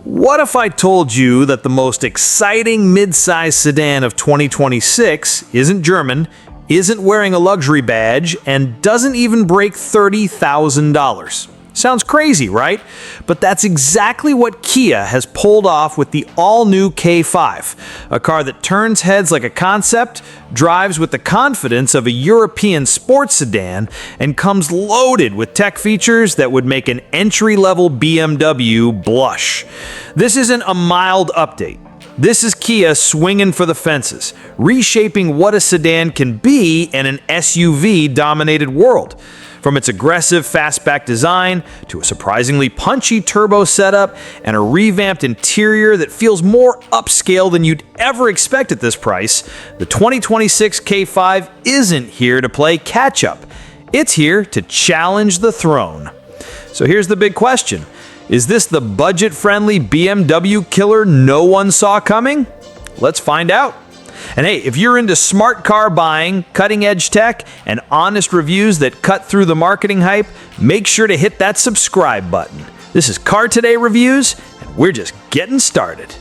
What if I told you that the most exciting midsize sedan of 2026 isn't German, isn't wearing a luxury badge, and doesn't even break $30,000? Sounds crazy, right? But that's exactly what Kia has pulled off with the all-new K5, a car that turns heads like a concept, drives with the confidence of a European sports sedan, and comes loaded with tech features that would make an entry-level BMW blush. This isn't a mild update. This is Kia swinging for the fences, reshaping what a sedan can be in an SUV-dominated world. From its aggressive fastback design to a surprisingly punchy turbo setup and a revamped interior that feels more upscale than you'd ever expect at this price, the 2026 K5 isn't here to play catch-up. It's here to challenge the throne. So here's the big question. Is this the budget-friendly BMW killer no one saw coming? Let's find out. And hey, if you're into smart car buying, cutting-edge tech, and honest reviews that cut through the marketing hype, make sure to hit that subscribe button. This is Car Today Reviews, and we're just getting started.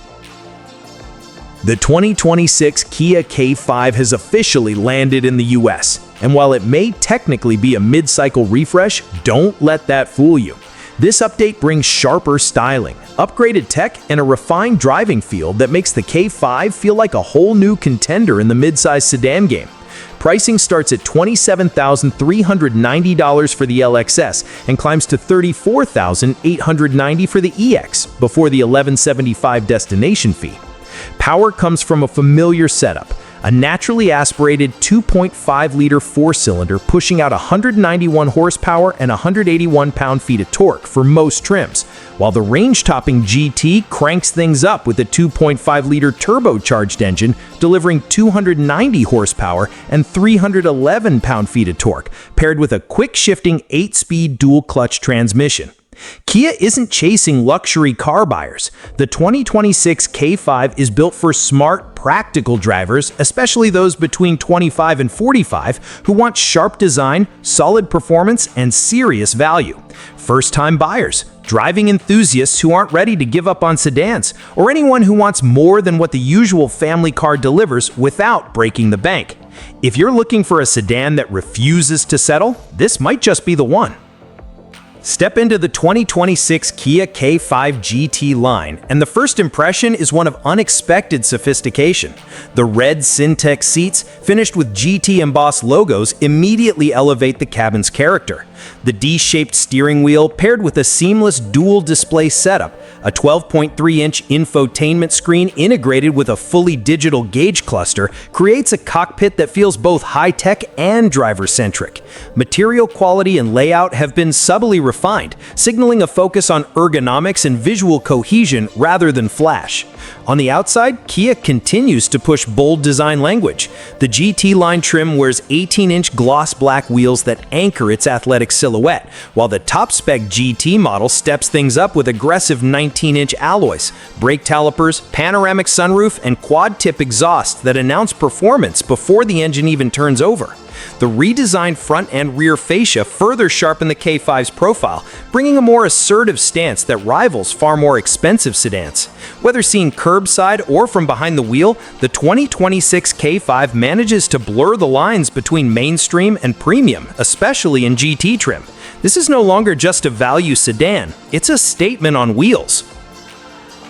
The 2026 Kia K5 has officially landed in the US, and while it may technically be a mid-cycle refresh, don't let that fool you. This update brings sharper styling, upgraded tech, and a refined driving feel that makes the K5 feel like a whole new contender in the midsize sedan game. Pricing starts at $27,390 for the LXS and climbs to $34,890 for the EX before the $1,175 destination fee. Power comes from a familiar setup, a naturally aspirated 2.5-liter four-cylinder pushing out 191 horsepower and 181 pound-feet of torque for most trims, while the range-topping GT cranks things up with a 2.5-liter turbocharged engine delivering 290 horsepower and 311 pound-feet of torque, paired with a quick-shifting 8-speed dual-clutch transmission. Kia isn't chasing luxury car buyers. The 2026 K5 is built for smart, practical drivers, especially those between 25 and 45 who want sharp design, solid performance, and serious value. First-time buyers, driving enthusiasts who aren't ready to give up on sedans, or anyone who wants more than what the usual family car delivers without breaking the bank. If you're looking for a sedan that refuses to settle, this might just be the one. Step into the 2026 Kia K5 GT line, and the first impression is one of unexpected sophistication. The red Syntex seats, finished with GT embossed logos, immediately elevate the cabin's character. The D-shaped steering wheel, paired with a seamless dual display setup, a 12.3-inch infotainment screen integrated with a fully digital gauge cluster, creates a cockpit that feels both high-tech and driver-centric. Material quality and layout have been subtly refined, signaling a focus on ergonomics and visual cohesion rather than flash. On the outside, Kia continues to push bold design language. The GT-Line trim wears 18-inch gloss black wheels that anchor its athletic silhouette, while the top-spec GT model steps things up with aggressive 19-inch alloys, brake calipers, panoramic sunroof, and quad-tip exhaust that announce performance before the engine even turns over. The redesigned front and rear fascia further sharpen the K5's profile, bringing a more assertive stance that rivals far more expensive sedans. Whether seen curbside or from behind the wheel, the 2026 K5 manages to blur the lines between mainstream and premium, especially in GT trim. This is no longer just a value sedan, it's a statement on wheels.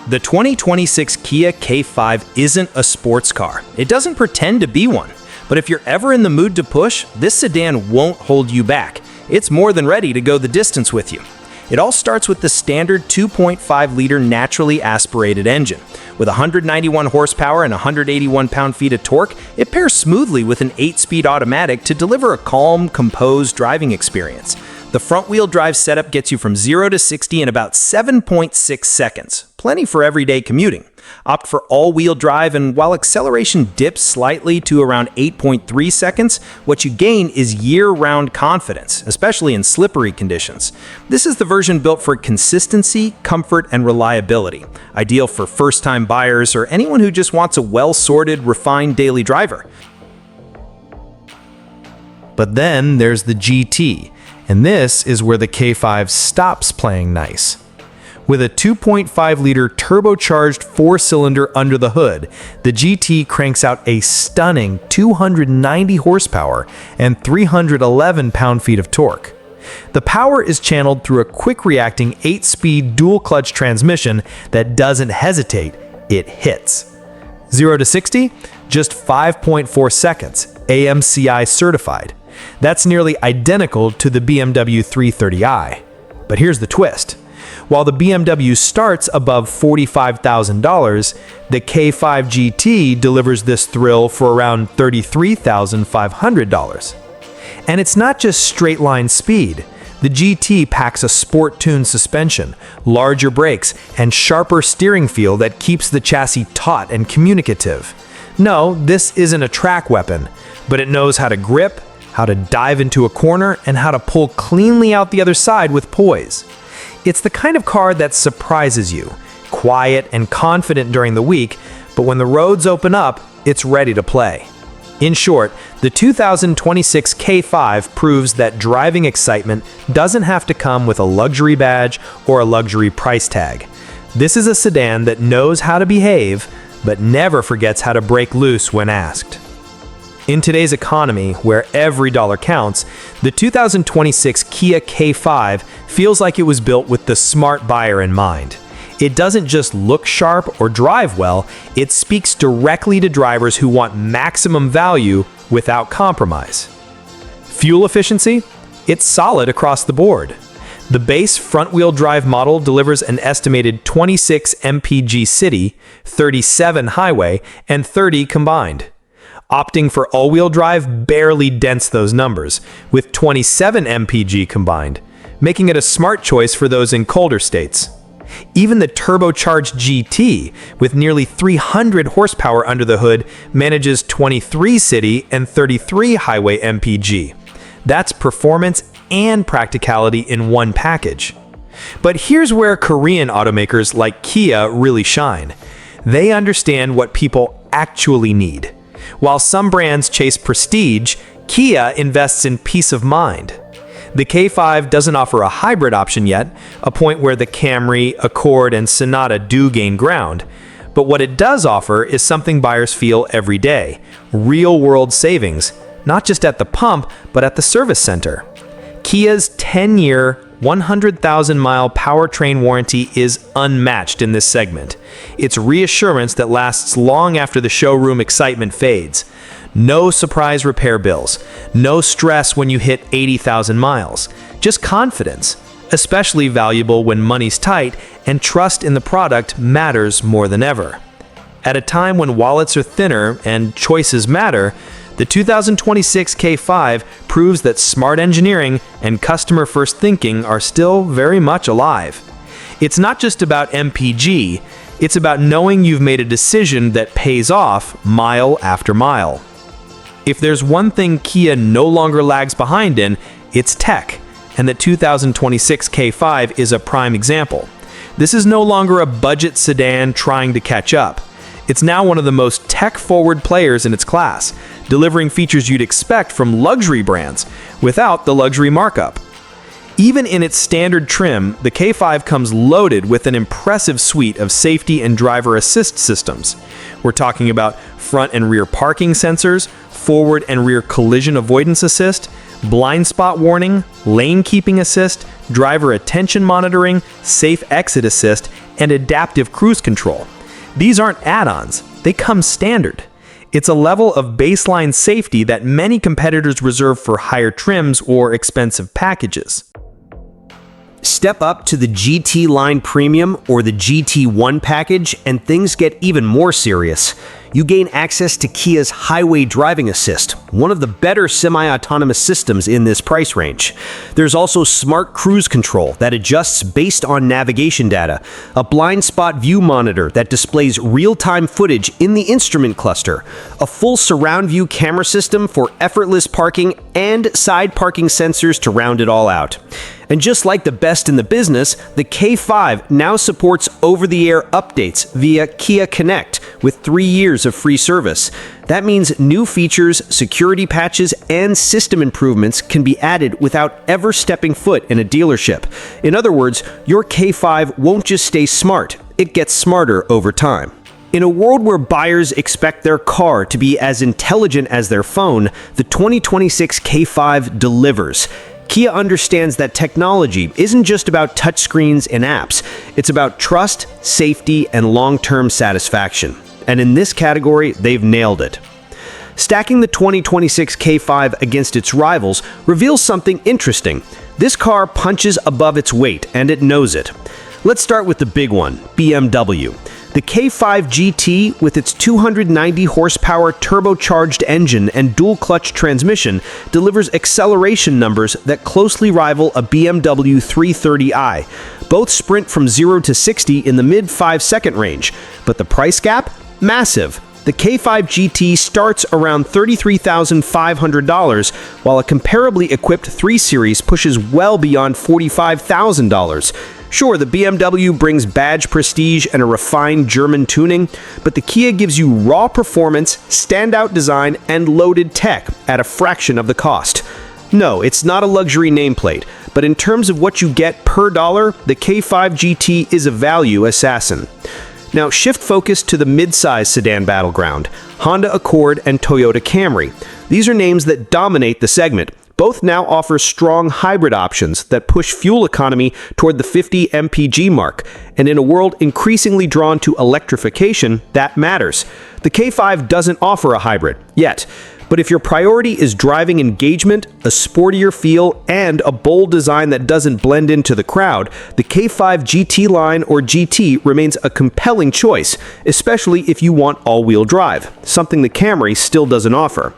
The 2026 Kia K5 isn't a sports car. It doesn't pretend to be one. But if you're ever in the mood to push, this sedan won't hold you back. It's more than ready to go the distance with you. It all starts with the standard 2.5-liter naturally aspirated engine. With 191 horsepower and 181 pound-feet of torque, it pairs smoothly with an 8-speed automatic to deliver a calm, composed driving experience. The front-wheel drive setup gets you from 0 to 60 in about 7.6 seconds, plenty for everyday commuting. Opt for all-wheel drive, and while acceleration dips slightly to around 8.3 seconds, what you gain is year-round confidence, especially in slippery conditions. This is the version built for consistency, comfort, and reliability, ideal for first-time buyers or anyone who just wants a well-sorted, refined daily driver. But then there's the GT, and this is where the K5 stops playing nice. With a 2.5-liter turbocharged four-cylinder under the hood, the GT cranks out a stunning 290 horsepower and 311 pound-feet of torque. The power is channeled through a quick-reacting 8-speed dual-clutch transmission that doesn't hesitate, it hits. 0 to 60? Just 5.4 seconds, AMCI certified. That's nearly identical to the BMW 330i. But here's the twist. While the BMW starts above $45,000, the K5 GT delivers this thrill for around $33,500. And it's not just straight-line speed. The GT packs a sport-tuned suspension, larger brakes, and sharper steering feel that keeps the chassis taut and communicative. No, this isn't a track weapon, but it knows how to grip, how to dive into a corner, and how to pull cleanly out the other side with poise. It's the kind of car that surprises you, quiet and confident during the week, but when the roads open up, it's ready to play. In short, the 2026 K5 proves that driving excitement doesn't have to come with a luxury badge or a luxury price tag. This is a sedan that knows how to behave, but never forgets how to break loose when asked. In today's economy, where every dollar counts, the 2026 Kia K5 feels like it was built with the smart buyer in mind. It doesn't just look sharp or drive well, it speaks directly to drivers who want maximum value without compromise. Fuel efficiency? It's solid across the board. The base front-wheel drive model delivers an estimated 26 mpg city, 37 highway, and 30 combined. Opting for all-wheel drive barely dents those numbers, with 27 mpg combined, making it a smart choice for those in colder states. Even the turbocharged GT, with nearly 300 horsepower under the hood, manages 23 city and 33 highway mpg. That's performance and practicality in one package. But here's where Korean automakers like Kia really shine. They understand what people actually need. While some brands chase prestige, Kia invests in peace of mind. The K5 doesn't offer a hybrid option yet, a point where the Camry, Accord, and Sonata do gain ground. But what it does offer is something buyers feel every day: real-world savings, not just at the pump, but at the service center. Kia's 10-year, 100,000-mile powertrain warranty is unmatched in this segment. It's reassurance that lasts long after the showroom excitement fades. No surprise repair bills, no stress when you hit 80,000 miles, just confidence, especially valuable when money's tight and trust in the product matters more than ever. At a time when wallets are thinner and choices matter, the 2026 K5 proves that smart engineering and customer-first thinking are still very much alive. It's not just about MPG, it's about knowing you've made a decision that pays off mile after mile. If there's one thing Kia no longer lags behind in, it's tech, and the 2026 K5 is a prime example. This is no longer a budget sedan trying to catch up. It's now one of the most tech-forward players in its class, delivering features you'd expect from luxury brands without the luxury markup. Even in its standard trim, the K5 comes loaded with an impressive suite of safety and driver assist systems. We're talking about front and rear parking sensors, forward and rear collision avoidance assist, blind spot warning, lane keeping assist, driver attention monitoring, safe exit assist, and adaptive cruise control. These aren't add-ons, they come standard. It's a level of baseline safety that many competitors reserve for higher trims or expensive packages. Step up to the GT-Line Premium or the GT1 package and things get even more serious. You gain access to Kia's Highway Driving Assist, one of the better semi-autonomous systems in this price range. There's also Smart Cruise Control that adjusts based on navigation data, a blind spot view monitor that displays real-time footage in the instrument cluster, a full surround view camera system for effortless parking, and side parking sensors to round it all out. And just like the best in the business, the K5 now supports over-the-air updates via Kia Connect with 3 years years of free service. That means new features, security patches, and system improvements can be added without ever stepping foot in a dealership. In other words, your K5 won't just stay smart, it gets smarter over time. In a world where buyers expect their car to be as intelligent as their phone, the 2026 K5 delivers. Kia understands that technology isn't just about touchscreens and apps. It's about trust, safety, and long-term satisfaction. And in this category, they've nailed it. Stacking the 2026 K5 against its rivals reveals something interesting. This car punches above its weight, and it knows it. Let's start with the big one, BMW. The K5 GT, with its 290 horsepower turbocharged engine and dual-clutch transmission, delivers acceleration numbers that closely rival a BMW 330i. Both sprint from 0 to 60 in the mid 5-second range, but the price gap? Massive. The K5 GT starts around $33,500, while a comparably equipped 3 Series pushes well beyond $45,000. Sure, the BMW brings badge prestige and a refined German tuning, but the Kia gives you raw performance, standout design, and loaded tech at a fraction of the cost. No, it's not a luxury nameplate, but in terms of what you get per dollar, the K5 GT is a value assassin. Now shift focus to the midsize sedan battleground, Honda Accord and Toyota Camry. These are names that dominate the segment. Both now offer strong hybrid options that push fuel economy toward the 50 mpg mark, and in a world increasingly drawn to electrification, that matters. The K5 doesn't offer a hybrid, yet, but if your priority is driving engagement, a sportier feel, and a bold design that doesn't blend into the crowd, the K5 GT-Line or GT remains a compelling choice, especially if you want all-wheel drive, something the Camry still doesn't offer.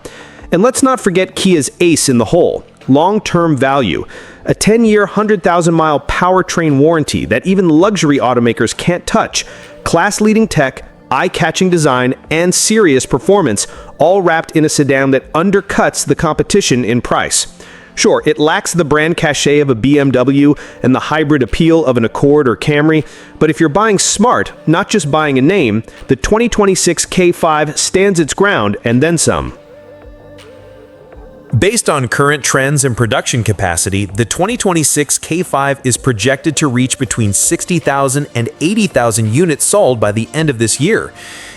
And let's not forget Kia's ace in the hole, long-term value. A 10-year, 100,000-mile powertrain warranty that even luxury automakers can't touch, class-leading tech, eye-catching design, and serious performance, all wrapped in a sedan that undercuts the competition in price. Sure, it lacks the brand cachet of a BMW and the hybrid appeal of an Accord or Camry, but if you're buying smart, not just buying a name, the 2026 K5 stands its ground and then some. Based on current trends and production capacity, the 2026 K5 is projected to reach between 60,000 and 80,000 units sold by the end of this year.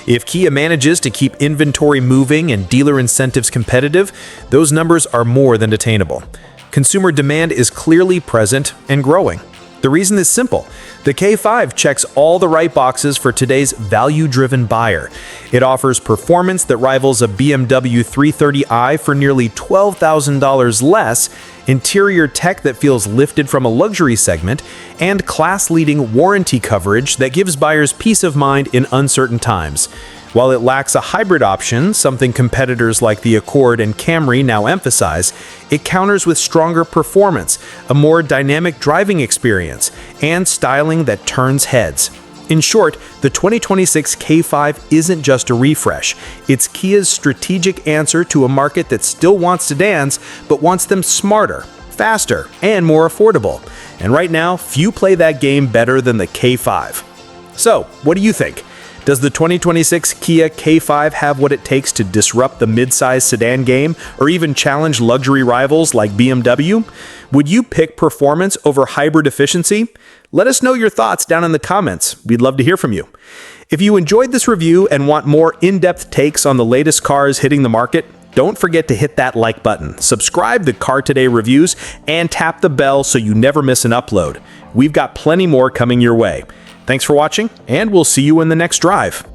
If Kia manages to keep inventory moving and dealer incentives competitive, those numbers are more than attainable. Consumer demand is clearly present and growing. The reason is simple. The K5 checks all the right boxes for today's value-driven buyer. It offers performance that rivals a BMW 330i for nearly $12,000 less, interior tech that feels lifted from a luxury segment, and class-leading warranty coverage that gives buyers peace of mind in uncertain times. While it lacks a hybrid option, something competitors like the Accord and Camry now emphasize, it counters with stronger performance, a more dynamic driving experience, and styling that turns heads. In short, the 2026 K5 isn't just a refresh. It's Kia's strategic answer to a market that still wants sedans, but wants them smarter, faster, and more affordable. And right now, few play that game better than the K5. So, what do you think? Does the 2026 Kia K5 have what it takes to disrupt the midsize sedan game, or even challenge luxury rivals like BMW? Would you pick performance over hybrid efficiency? Let us know your thoughts down in the comments. We'd love to hear from you. If you enjoyed this review and want more in-depth takes on the latest cars hitting the market, don't forget to hit that like button, subscribe to Car Today Reviews, and tap the bell so you never miss an upload. We've got plenty more coming your way. Thanks for watching, and we'll see you in the next drive.